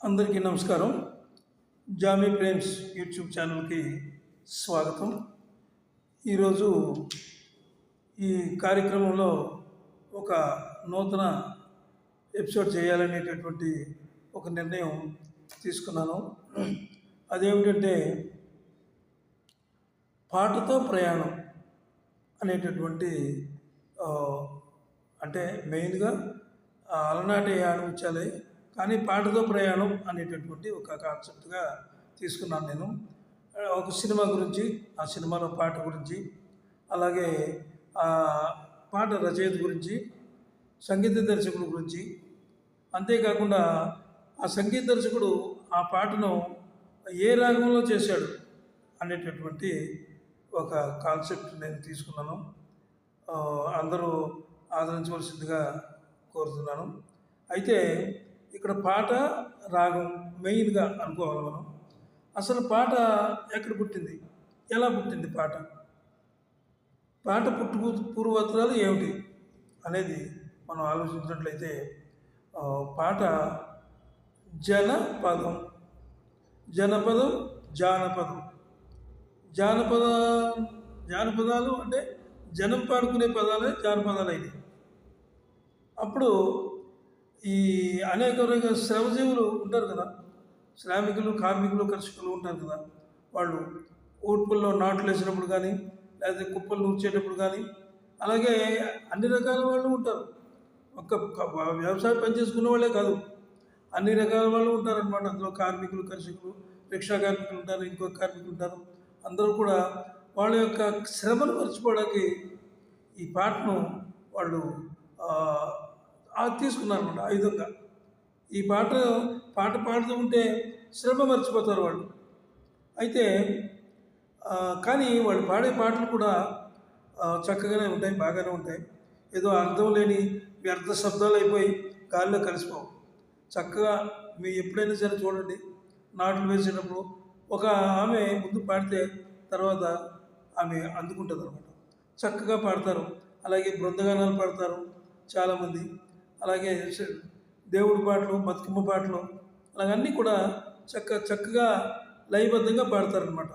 అందరికీ నమస్కారం. Jamie Prem's YouTube ఛానల్కి స్వాగతం. ఈరోజు ఈ కార్యక్రమంలో ఒక నూతన ఎపిసోడ్ చేయాలనేటటువంటి ఒక నిర్ణయం తీసుకున్నాను. అదేమిటంటే పాటతో ప్రయాణం అనేటటువంటి అంటే మెయిన్గా అలనాటి ఆణిముత్యాలే, కానీ పాటతో ప్రయాణం అనేటటువంటి ఒక కాన్సెప్ట్గా తీసుకున్నాను నేను. ఒక సినిమా గురించి, ఆ సినిమాలో పాట గురించి, అలాగే ఆ పాట రచయిత గురించి, సంగీత దర్శకుడు గురించి, అంతేకాకుండా ఆ సంగీత దర్శకుడు ఆ పాటను ఏ రాగంలో చేశాడు అనేటటువంటి ఒక కాన్సెప్ట్ నేను తీసుకున్నాను. అందరూ ఆదరించవలసిందిగా కోరుతున్నాను. అయితే ఇక్కడ పాట, రాగం మెయిన్గా అనుకోవాలి మనం. అసలు పాట ఎక్కడ పుట్టింది, ఎలా పుట్టింది పాట, పాట పూర్వోత్తరాలు ఏమిటి అనేది మనం ఆలోచించినట్లయితే పాట జనపదం, జనపదం, జానపదం. జానపదాలు అంటే జనం పాడుకునే పదాలే జానపదాలు అయినాయి. అప్పుడు ఈ అనేక రకాల శ్రమజీవులు ఉంటారు కదా, శ్రామికులు, కార్మికులు, కర్షకులు ఉంటారు కదా, వాళ్ళు ఊడ్పుల్లో నాట్లు వేసినప్పుడు కానీ, లేకపోతే కుప్పలు నూర్చేటప్పుడు కానీ, అలాగే అన్ని రకాల వాళ్ళు ఉంటారు. వ్యవసాయం పనిచేసుకునే వాళ్ళే కాదు, అన్ని రకాల వాళ్ళు ఉంటారనమాట. అందులో కార్మికులు, కర్షకులు, రిక్షా కార్మికులు ఉంటారు, ఇంకొక కార్మికులు ఉంటారు. అందరూ కూడా వాళ్ళ యొక్క శ్రమను మర్చిపోవడానికి ఈ పాటను వాళ్ళు తీసుకున్నారన్నమాట. ఆ విధంగా ఈ పాట పాడుతూ ఉంటే శ్రమ మర్చిపోతారు వాళ్ళు. అయితే కానీ వాళ్ళు పాడే పాటలు కూడా చక్కగానే ఉంటాయి, బాగానే ఉంటాయి. ఏదో అర్థం లేని వ్యర్థ శబ్దాలు అయిపోయి గాలిలో కలిసిపోవు. చక్కగా మీరు ఎప్పుడైనా సరే చూడండి, నాట్లు వేసేటప్పుడు ఒక ఆమె ముందు పాడితే తర్వాత ఆమె అందుకుంటుంది అనమాట. చక్కగా పాడతారు. అలాగే బృందగానాలు పాడతారు చాలామంది. అలాగే దేవుడి పాటలు, బతుకమ్మ పాటలు, అలాగన్నీ కూడా చక్కగా లయబద్ధంగా పాడతారనమాట.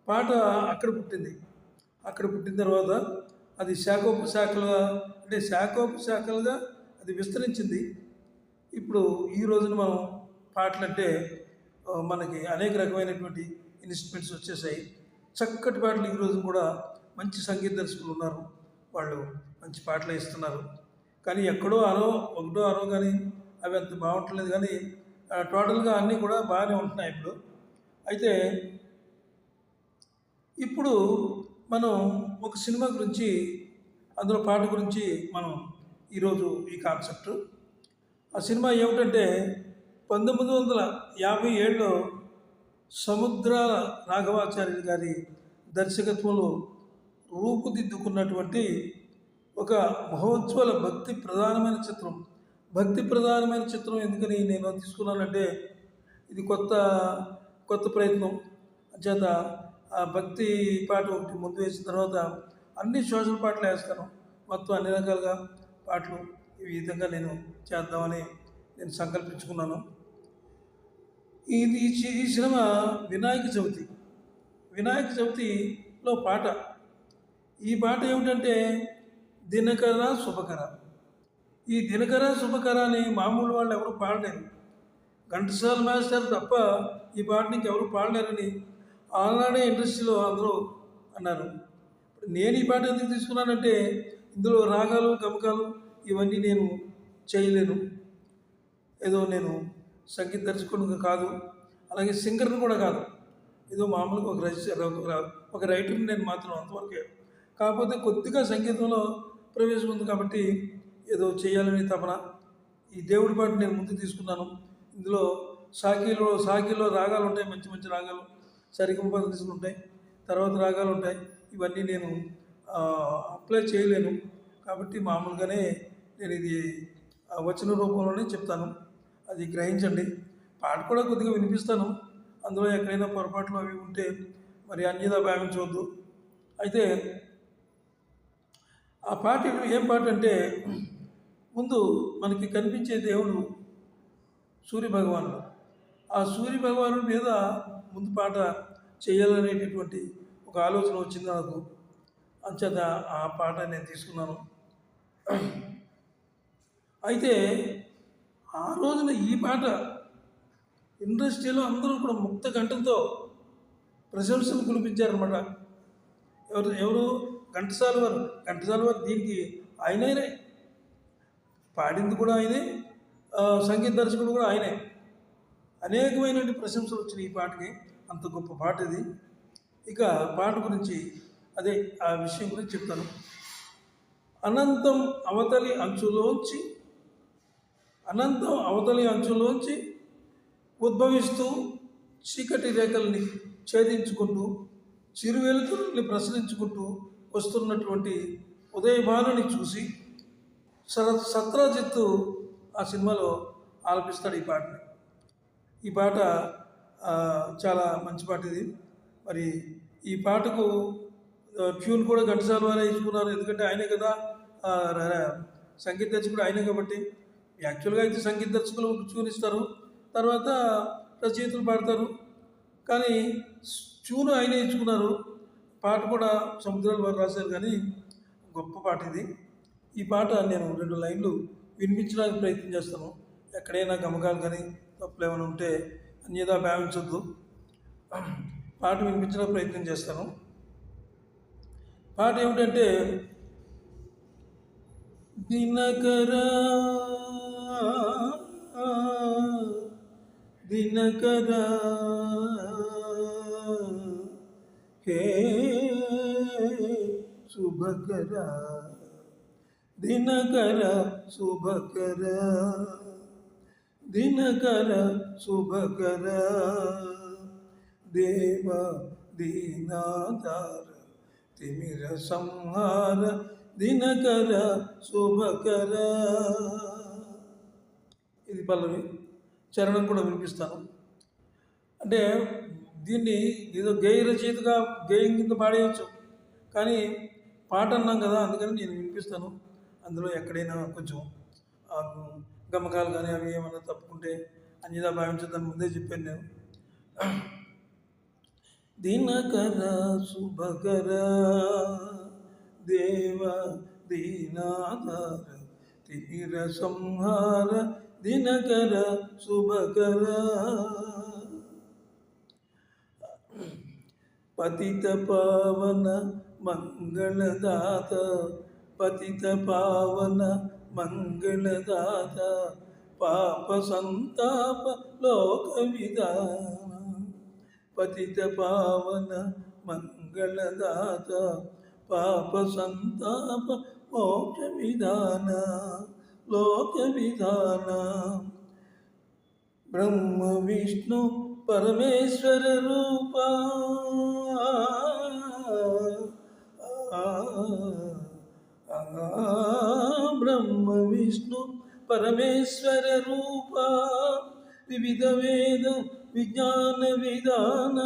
పాట అక్కడ పుట్టింది. అక్కడ పుట్టిన తర్వాత అది శాఖోపశాఖలుగా అది విస్తరించింది. ఇప్పుడు ఈ రోజున మనం పాటలంటే మనకి అనేక రకమైనటువంటి ఇన్స్ట్రుమెంట్స్ వచ్చేసాయి. చక్కటి పాటలు ఈ రోజు కూడా మంచి సంగీత దర్శకులు ఉన్నారు, వాళ్ళు మంచి పాటలు ఇస్తున్నారు. కానీ ఒకటో అరో కానీ అవి అంత బాగుంటలేదు. కానీ టోటల్గా అన్నీ కూడా బాగానే ఉంటున్నాయి ఇప్పుడు. అయితే ఇప్పుడు మనం ఒక సినిమా గురించి, అందులో పాట గురించి మనం ఈరోజు ఈ కాన్సెప్ట్. ఆ సినిమా ఏమిటంటే 1957లో సముద్రాల రాఘవాచార్యులు గారి దర్శకత్వంలో రూపుదిద్దుకున్నటువంటి ఒక మహోజ్వల భక్తి ప్రధానమైన చిత్రం. ఎందుకని నేను తీసుకున్నానంటే ఇది కొత్త ప్రయత్నం చేత ఆ భక్తి పాట ఒకటి ముందు వేసిన తర్వాత అన్ని సోషల్ పాటలు వేస్తాను. మొత్తం అన్ని రకాలుగా పాటలు ఈ విధంగా నేను చేద్దామని నేను సంకల్పించుకున్నాను. ఈ సినిమా వినాయక చవితిలో పాట. ఈ పాట ఏమిటంటే దినకర శుభకర. ఈ దినకర శుభకర అని మామూలు వాళ్ళు ఎవరు పాడలేరు, ఘంటసాల మాస్టర్ తప్ప ఈ పాటని ఎవరు పాడలేరని ఆనాడే ఇండస్ట్రీలో అందరూ అన్నారు. నేను ఈ పాట ఎందుకు తీసుకున్నానంటే ఇందులో రాగాలు, గమకాలు ఇవన్నీ నేను చేయలేను. ఏదో నేను సంగీత దర్శకుడు కాదు, అలాగే సింగర్ని కూడా కాదు. ఏదో మామూలుగా ఒక రైటర్ని నేను మాత్రం, అంతవరకే. కాకపోతే కొద్దిగా సంగీతంలో ప్రవేశం ఉంది కాబట్టి ఏదో చేయాలని తపన. ఈ దేవుడి పాట నేను ముందు తీసుకున్నాను. ఇందులో సాకిలో రాగాలు ఉంటాయి, మంచి మంచి రాగాలు, సరిగమ పద్ధతులు ఉంటాయి, తర్వాత రాగాలు ఉంటాయి. ఇవన్నీ నేను అప్లై చేయలేను కాబట్టి మామూలుగానే నేను ఇది వచన రూపంలోనే చెప్తాను, అది గ్రహించండి. పాట కూడా కొద్దిగా వినిపిస్తాను, అందులో ఎక్కడైనా పొరపాట్లు అవి ఉంటే మరి అన్యదా భావించవద్దు. అయితే ఆ పాట ఏం పాట అంటే, ముందు మనకి కనిపించే దేవుడు సూర్యభగవానుడు. ఆ సూర్య భగవానుడి మీద ముందు పాట చేయాలనేటటువంటి ఒక ఆలోచన వచ్చింది నాకు. అంచేత ఆ పాట నేను తీసుకున్నాను. అయితే ఆ రోజున ఈ పాట ఇండస్ట్రీలో అందరూ కూడా ముక్త కంఠంతో ప్రశంసలు కురిపించారనమాట. ఎవరు ఘంటసాల వారు దీనికి ఆయనే, పాడింది కూడా ఆయనే, సంగీత దర్శకుడు కూడా ఆయనే. అనేకమైనటువంటి ప్రశంసలు వచ్చినాయి ఈ పాటకి. అంత గొప్ప పాట ఇది. ఇక పాట గురించి అదే ఆ విషయం గురించి చెప్తాను. అనంతం అవతలి అంచులోంచి ఉద్భవిస్తూ చీకటి రేఖల్ని ఛేదించుకుంటూ చిరువెలుతుల్ని ప్రసరించుకుంటూ వస్తున్నటువంటి ఉదయభానుని చూసి సత్రజిత్తు ఆ సినిమాలో ఆలపిస్తాడు ఈ పాటని. ఈ పాట చాలా మంచి పాట ఇది. మరి ఈ పాటకు ట్యూన్ కూడా ఘంటసాల వారే ఇచ్చుకున్నారు. ఎందుకంటే ఆయనే కదా సంగీత దర్శకుడు, ఆయనే కాబట్టి. యాక్చువల్గా అయితే సంగీత దర్శకులు ట్యూన్ ఇస్తారు, తర్వాత రచయితలు పాడతారు. కానీ ట్యూన్ ఆయనే ఇచ్చుకున్నారు. పాట కూడా సముద్రాలు వారు రాశారు. కానీ గొప్ప పాట ఇది. ఈ పాట నేను 2 లైన్లు వినిపించడానికి ప్రయత్నం చేస్తాను. ఎక్కడైనా గమకాలు కానీ తప్పులు ఏమైనా ఉంటే అన్యదా భావించొద్దు. పాట వినిపించడానికి ప్రయత్నం చేస్తాను. పాట ఏమిటంటే, దినకరా హే శుభకరా, దినకర శుభకర దేవ దీనాధార తిమిర సంహార దినకర శుభకర. ఇది పల్లవి. చరణం కూడా వినిపిస్తాను. అంటే దీన్ని ఏదో గేయ రచయితగా గేయం కింద పాడేయచ్చు, కానీ పాట అన్నాం కదా, అందుకని నేను వినిపిస్తాను. అందులో ఎక్కడైనా కొంచెం గమకాలు కానీ అవి ఏమైనా తప్పుకుంటే అన్యదా భావించదని ముందే చెప్పాను నేను. దినకర శుభకర దేవ దీనాధార తిమిర సంహార దినకర శుభకర పతిత పావన మంగళదాత, పతిత పావన మంగళదాత పాప సంతాప లోక విధాన, పతిత పావన మంగళదాత పాప సంతాప మోక్ష విధాన లోక విధాన. బ్రహ్మ విష్ణు పరమేశ్వర రూప, బ్రహ్మ విష్ణు పరమేశ్వర రూప వివిధ వేద విజ్ఞాన విధాన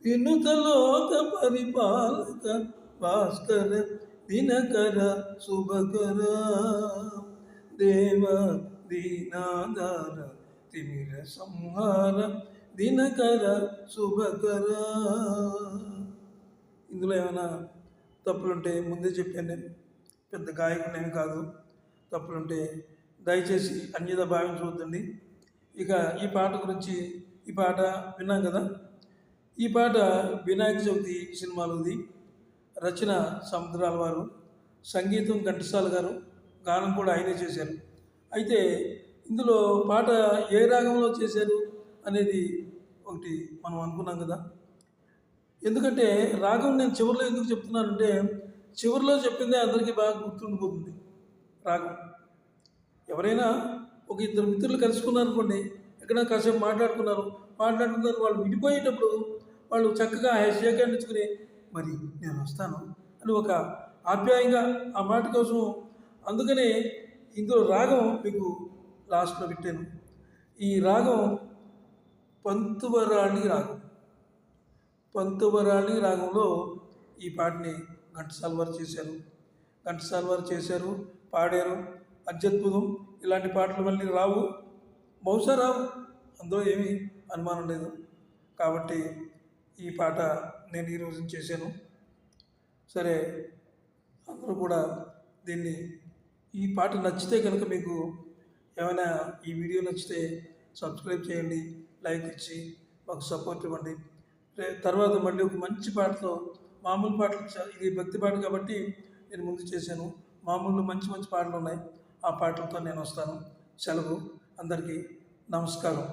వినుతలోక పరిపాలక భాస్కర దినకర శుభకర దేవ దీనాధార తిమిర సంహార దినకర శుభకర. ఇందులో ఏమైనా తప్పులుంటే ముందే చెప్పాను. నేను పెద్ద గాయకునేమి కాదు. తప్పులుంటే దయచేసి అన్యదా భావించవద్దండి. ఇక ఈ పాట గురించి, ఈ పాట విన్నాం కదా. ఈ పాట వినాయక చవితి సినిమాలోది. రచన సముద్రాల వారు, సంగీతం ఘంటసాల గారు, గానం కూడా ఆయనే చేశారు. అయితే ఇందులో పాట ఏ రాగంలో చేశారు అనేది ఒకటి మనం అనుకున్నాం కదా. ఎందుకంటే రాగం నేను చివరిలో ఎందుకు చెప్తున్నానంటే, చివరిలో చెప్పిందే అందరికీ బాగా గుర్తుండిపోతుంది రాగం. ఎవరైనా ఒక 2 మిత్రులు కలుసుకున్నారనుకోండి, ఎక్కడ కాసేపు మాట్లాడుకున్నారు, వాళ్ళు విడిపోయేటప్పుడు వాళ్ళు చక్కగా షేక్ హ్యాండ్ ఇచ్చుకుని మరి నేను వస్తాను అని ఒక ఆప్యాయంగా ఆ మాట కోసం. అందుకనే ఇందులో రాగం మీకు లాస్ట్లో పెట్టాను. ఈ రాగం పంతువరాళి రాగంలో ఈ పాటని ఘంటసాల వారు చేశారు, పాడారు. అత్యద్భుతం. ఇలాంటి పాటలు మళ్ళీ రావు. బహుశా రావు, అందులో ఏమీ అనుమానం లేదు. కాబట్టి ఈ పాట నేను ఈరోజు చేశాను. సరే, అందరూ కూడా దీన్ని, ఈ పాట నచ్చితే కనుక మీకు ఏమైనా ఈ వీడియో నచ్చితే సబ్స్క్రైబ్ చేయండి, లైక్ ఇచ్చి మాకు సపోర్ట్ ఇవ్వండి. తర్వాత మళ్ళీ ఒక మంచి పాటతో, మామూలు పాటలు ఇది భక్తి పాట కాబట్టి నేను ముందు చేశాను. మామూలు మంచి మంచి పాటలు ఉన్నాయి, ఆ పాటలతో నేను వస్తాను. సెలవు. అందరికీ నమస్కారం.